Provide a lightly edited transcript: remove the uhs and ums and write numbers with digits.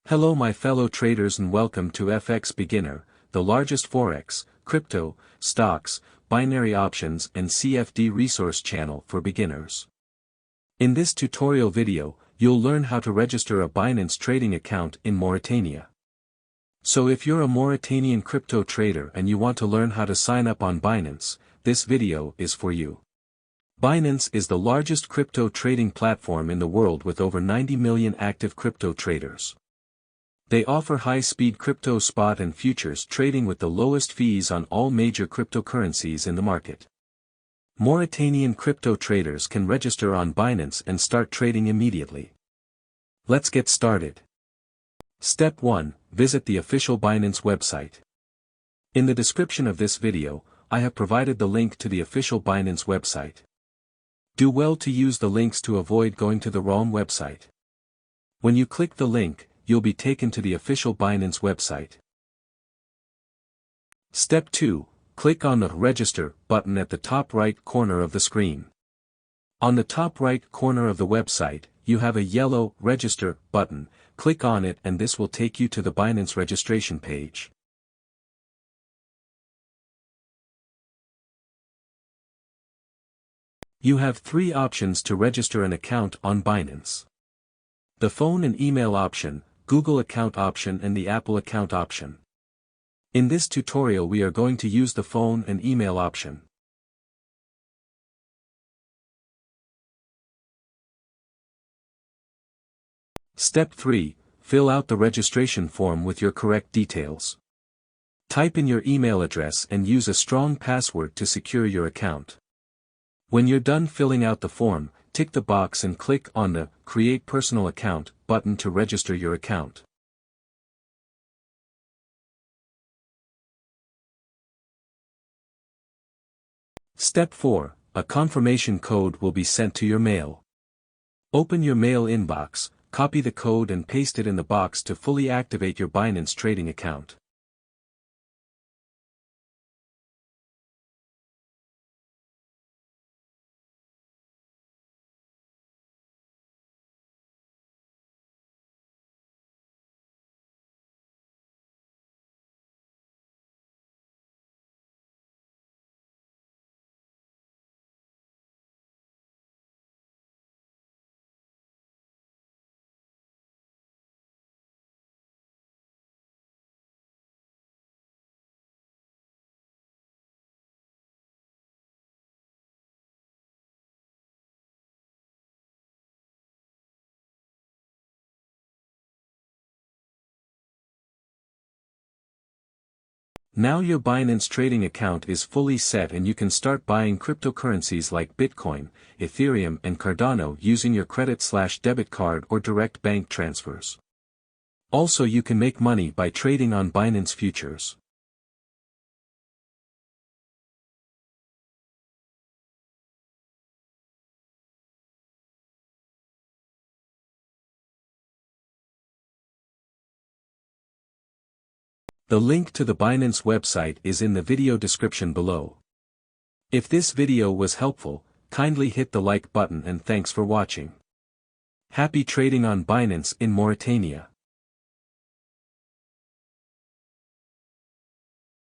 Hello my fellow traders and welcome to FX Beginner, the largest forex, crypto, stocks, binary options and CFD resource channel for beginners. In this tutorial video, you'll learn how to register a Binance trading account in Mauritania. So if you're a Mauritanian crypto trader and you want to learn how to sign up on Binance, this video is for you. Binance is the largest crypto trading platform in the world with over 90 million active crypto traders. They offer high-speed crypto spot and futures trading with the lowest fees on all major cryptocurrencies in the market. Mauritanian crypto traders can register on Binance and start trading immediately. Let's get started. Step 1. Visit the official Binance website. In the description of this video, I have provided the link to the official Binance website. Do well to use the links to avoid going to the wrong website. When you click the link, you'll be taken to the official Binance website. Step 2. Click on the Register button at the top right corner of the screen. On the top right corner of the website, you have a yellow Register button. Click on it and this will take you to the Binance registration page. You have 3 options to register an account on Binance. The phone and email option, Google account option and the Apple account option. In this tutorial we are going to use the phone and email option. Step 3. Fill out the registration form with your correct details. Type in your email address and use a strong password to secure your account. When you're done filling out the form, tick the box and click on the Create Personal Account button to register your account. Step 4. A confirmation code will be sent to your mail. Open your mail inbox, copy the code and paste it in the box to fully activate your Binance trading account. Now your Binance trading account is fully set and you can start buying cryptocurrencies like Bitcoin, Ethereum and Cardano using your credit/debit card or direct bank transfers. Also you can make money by trading on Binance futures. The link to the Binance website is in the video description below. If this video was helpful, kindly hit the like button and thanks for watching. Happy trading on Binance in Mauritania.